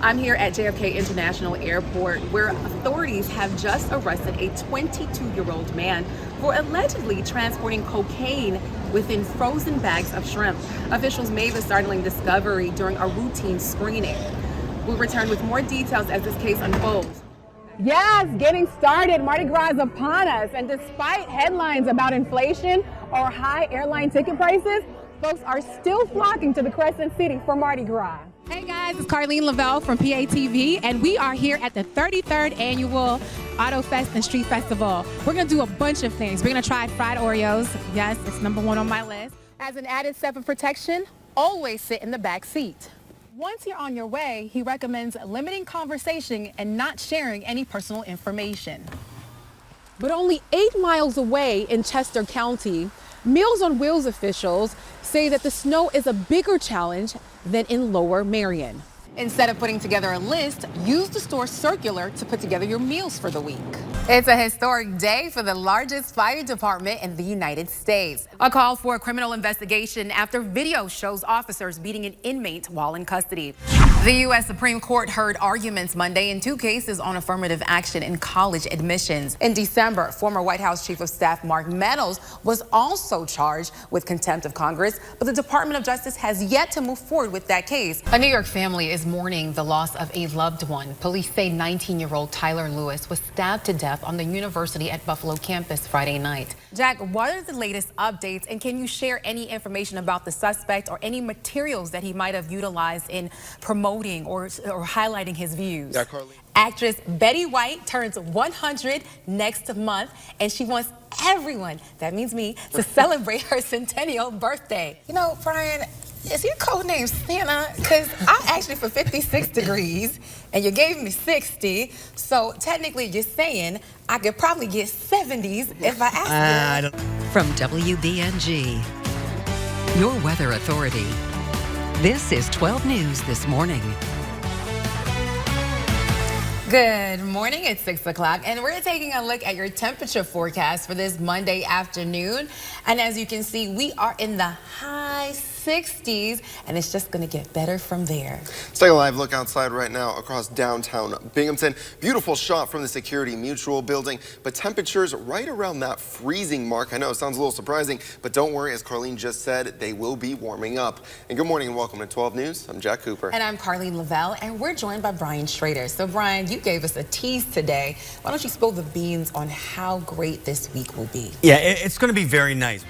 I'm here at JFK International Airport, where authorities have just arrested a 22-year-old man for allegedly transporting cocaine within frozen bags of shrimp. Officials made the startling discovery during a routine screening. We'll return with more details as this case unfolds. Yes, getting started. Mardi Gras is upon us, and despite headlines about inflation or high airline ticket prices, folks are still flocking to the Crescent City for Mardi Gras. Hey guys, it's Karleen Leveille from PATV, and we are here at the 33rd Annual Auto Fest and Street Festival. We're going to do a bunch of things. We're going to try fried Oreos. Yes, it's #1 on my list. As an added step of protection, always sit in the back seat. Once you're on your way, he recommends limiting conversation and not sharing any personal information. But only 8 miles away in Chester County, Meals on Wheels officials say that the snow is a bigger challenge than in Lower Marion. Instead of putting together a list, use the store circular to put together your meals for the week. It's a historic day for the largest fire department in the United States. A call for a criminal investigation after video shows officers beating an inmate while in custody. The U.S. Supreme Court heard arguments Monday in 2 cases on affirmative action in college admissions. In December, former White House Chief of Staff Mark Meadows was also charged with contempt of Congress, but the Department of Justice has yet to move forward with that case. A New York family is mourning the loss of a loved one. Police say 19-year-old Tyler Lewis was stabbed to death on the University at Buffalo campus Friday night. Jack, what are the latest updates, and can you share any information about the suspect or any materials that he might have utilized in promoting or highlighting his views? Yeah, Karleen. Actress Betty White turns 100 next month, and she wants everyone, that means me, to celebrate her centennial birthday. You know, Brian, is your code name Santa? Because I asked you for 56 degrees and you gave me 60. So technically you're saying I could probably get 70s if I asked you. From WBNG, your weather authority. This is 12 News This Morning. Good morning. It's 6 o'clock, and we're taking a look at your temperature forecast for this Monday afternoon. And as you can see, we are in the high 60s, and it's just going to get better from there. Let's take a live look outside right now across downtown Binghamton. Beautiful shot from the Security Mutual building, but temperatures right around that freezing mark. I know it sounds a little surprising, but don't worry, as Karleen just said, they will be warming up. And good morning and welcome to 12 News. I'm Jack Cooper. And I'm Karleen Leveille, and we're joined by Brian Schrader. So Brian, you gave us a tease today. Why don't you spill the beans on how great this week will be? Yeah, it's going to be very nice.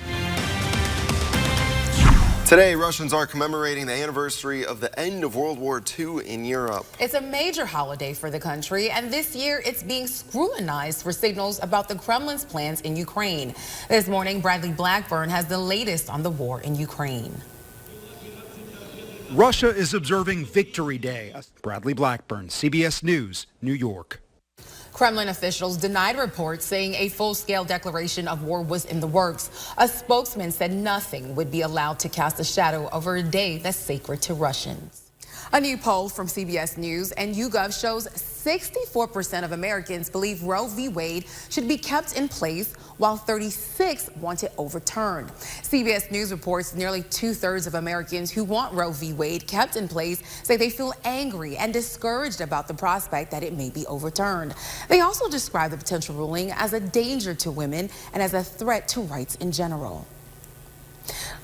Today, Russians are commemorating the anniversary of the end of World War II in Europe. It's a major holiday for the country, and this year it's being scrutinized for signals about the Kremlin's plans in Ukraine. This morning, Bradley Blackburn has the latest on the war in Ukraine. Russia is observing Victory Day. Bradley Blackburn, CBS News, New York. Kremlin officials denied reports saying a full-scale declaration of war was in the works. A spokesman said nothing would be allowed to cast a shadow over a day that's sacred to Russians. A new poll from CBS News and YouGov shows 64% of Americans believe Roe v. Wade should be kept in place, while 36% want it overturned. CBS News reports nearly 2/3 of Americans who want Roe v. Wade kept in place say they feel angry and discouraged about the prospect that it may be overturned. They also describe the potential ruling as a danger to women and as a threat to rights in general.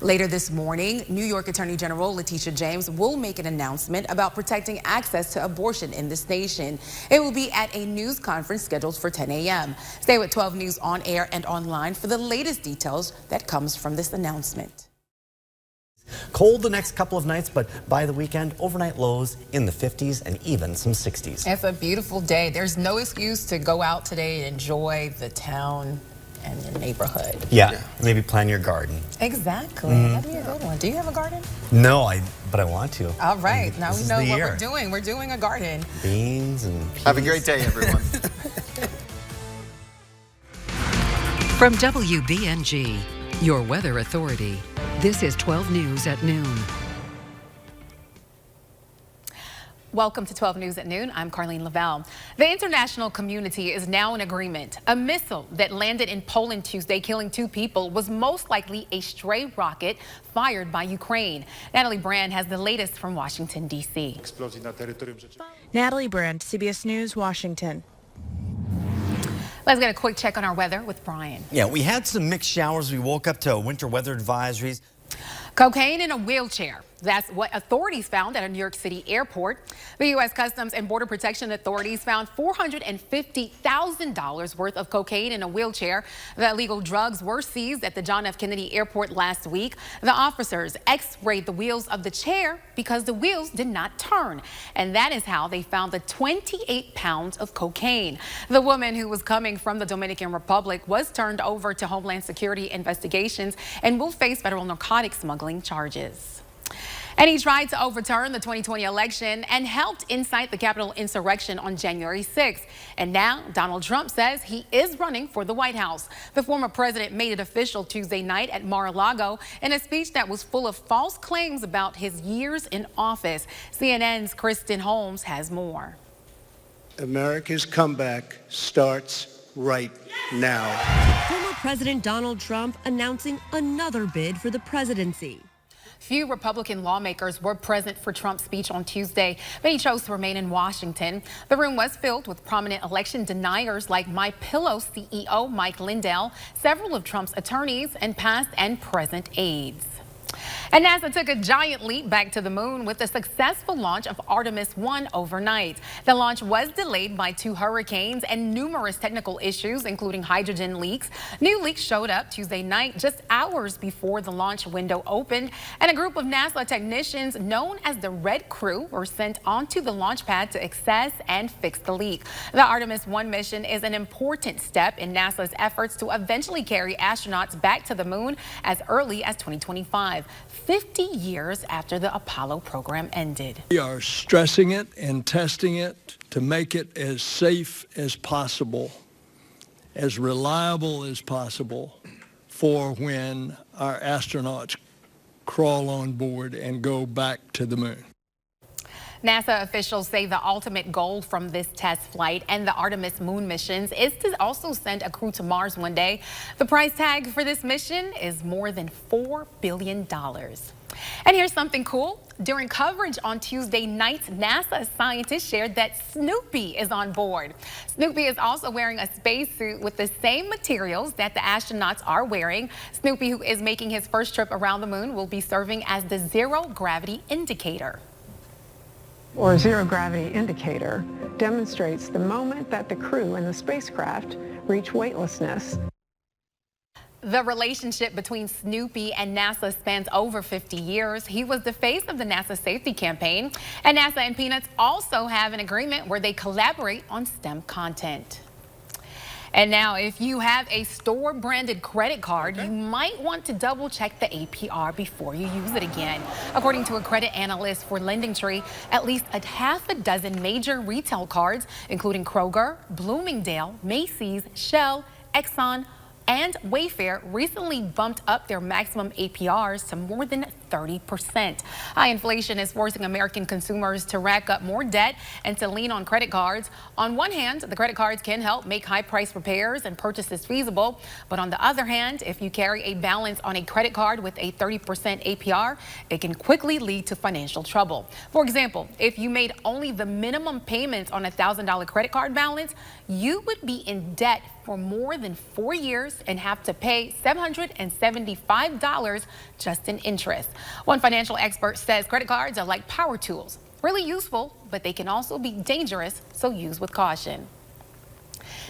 Later this morning, New York Attorney General Letitia James will make an announcement about protecting access to abortion in this nation. It will be at a news conference scheduled for 10 a.m. Stay with 12 News on air and online for the latest details that comes from this announcement. Cold the next couple of nights, but by the weekend, overnight lows in the 50s and even some 60s. It's a beautiful day. There's no excuse to go out today and enjoy the town and your neighborhood. Yeah, maybe plan your garden. Exactly. That'd be a good one. Do you have a garden? No, but I want to. All right. Now we know what year. we're doing. We're doing a garden. Beans and peas. Have a great day, everyone. From WBNG, your weather authority. This is 12 News at noon. Welcome to 12 News at Noon. I'm Karleen Leveille. The international community is now in agreement. A missile that landed in Poland Tuesday, killing 2 people, was most likely a stray rocket fired by Ukraine. Natalie Brand has the latest from Washington, D.C. Natalie Brand, CBS News, Washington. Let's get a quick check on our weather with Brian. Yeah, we had some mixed showers. We woke up to winter weather advisories. Cocaine in a wheelchair. That's what authorities found at a New York City airport. The U.S. Customs and Border Protection authorities found $450,000 worth of cocaine in a wheelchair. The illegal drugs were seized at the John F. Kennedy Airport last week. The officers x-rayed the wheels of the chair because the wheels did not turn. And that is how they found the 28 pounds of cocaine. The woman, who was coming from the Dominican Republic, was turned over to Homeland Security investigations and will face federal narcotics smuggling charges. And he tried to overturn the 2020 election and helped incite the Capitol insurrection on January 6th. And now Donald Trump says he is running for the White House. The former president made it official Tuesday night at Mar-a-Lago in a speech that was full of false claims about his years in office. CNN's Kristen Holmes has more. America's comeback starts right now. Former President Donald Trump announcing another bid for the presidency. Few Republican lawmakers were present for Trump's speech on Tuesday. Many chose to remain in Washington. The room was filled with prominent election deniers like MyPillow CEO Mike Lindell, several of Trump's attorneys, and past and present aides. And NASA took a giant leap back to the moon with the successful launch of Artemis 1 overnight. The launch was delayed by 2 hurricanes and numerous technical issues, including hydrogen leaks. New leaks showed up Tuesday night, just hours before the launch window opened, and a group of NASA technicians known as the Red Crew were sent onto the launch pad to assess and fix the leak. The Artemis 1 mission is an important step in NASA's efforts to eventually carry astronauts back to the moon as early as 2025. 50 years after the Apollo program ended. We are stressing it and testing it to make it as safe as possible, as reliable as possible for when our astronauts crawl on board and go back to the moon. NASA officials say the ultimate goal from this test flight and the Artemis moon missions is to also send a crew to Mars one day. The price tag for this mission is more than $4 billion. And here's something cool. During coverage on Tuesday night, NASA scientists shared that Snoopy is on board. Snoopy is also wearing a spacesuit with the same materials that the astronauts are wearing. Snoopy, who is making his first trip around the moon, will be serving as the zero gravity indicator. Or zero gravity indicator demonstrates the moment that the crew in the spacecraft reach weightlessness. The relationship between Snoopy and NASA spans over 50 years. He was the face of the NASA safety campaign. And NASA and Peanuts also have an agreement where they collaborate on STEM content. And now, if you have a store-branded credit card, you might want to double-check the APR before you use it again. According to a credit analyst for LendingTree, at least a half a dozen major retail cards, including Kroger, Bloomingdale, Macy's, Shell, Exxon, and Wayfair, recently bumped up their maximum APRs to more than 30%. High inflation is forcing American consumers to rack up more debt and to lean on credit cards. On one hand, the credit cards can help make high-price repairs and purchases feasible. But on the other hand, if you carry a balance on a credit card with a 30% APR, it can quickly lead to financial trouble. For example, if you made only the minimum payments on a $1,000 credit card balance, you would be in debt for more than 4 years and have to pay $775 just in interest. One financial expert says credit cards are like power tools, really useful, but they can also be dangerous, so use with caution.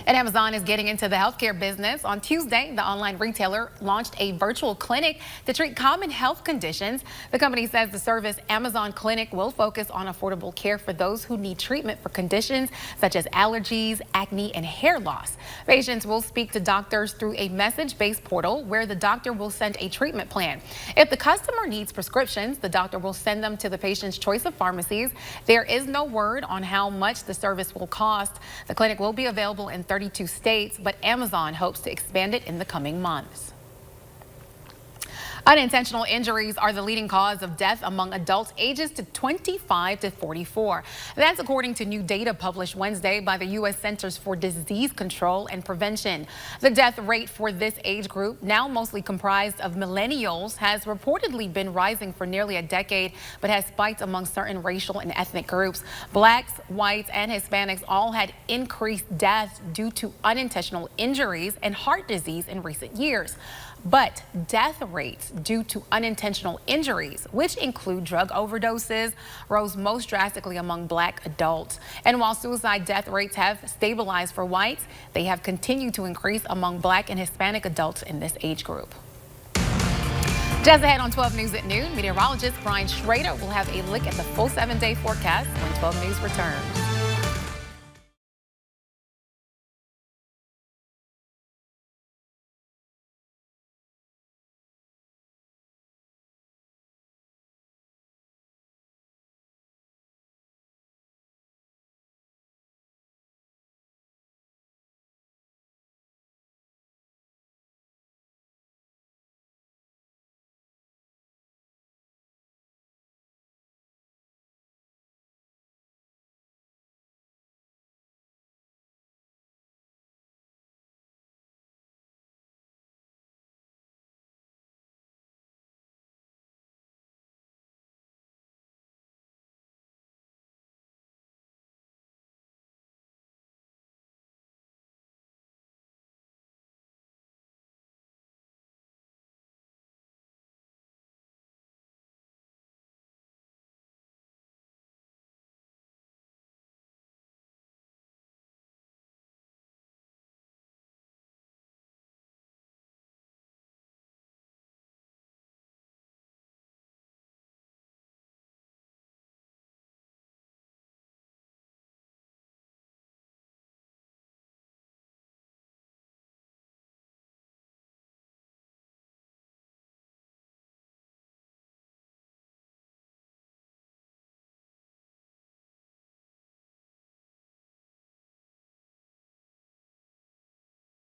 And Amazon is getting into the healthcare business. On Tuesday, the online retailer launched a virtual clinic to treat common health conditions. The company says the service Amazon Clinic will focus on affordable care for those who need treatment for conditions such as allergies, acne, and hair loss. Patients will speak to doctors through a message-based portal where the doctor will send a treatment plan. If the customer needs prescriptions, the doctor will send them to the patient's choice of pharmacies. There is no word on how much the service will cost. The clinic will be available in 32 states, but Amazon hopes to expand it in the coming months. Unintentional injuries are the leading cause of death among adults ages to 25 to 44. That's according to new data published Wednesday by the U.S. Centers for Disease Control and Prevention. The death rate for this age group, now mostly comprised of millennials, has reportedly been rising for nearly a decade, but has spiked among certain racial and ethnic groups. Blacks, whites, and Hispanics all had increased deaths due to unintentional injuries and heart disease in recent years. But death rates due to unintentional injuries, which include drug overdoses, rose most drastically among black adults. And while suicide death rates have stabilized for whites, they have continued to increase among black and Hispanic adults in this age group. Just ahead on 12 News at noon, meteorologist Brian Schrader will have a look at the full 7-day forecast when 12 News returns.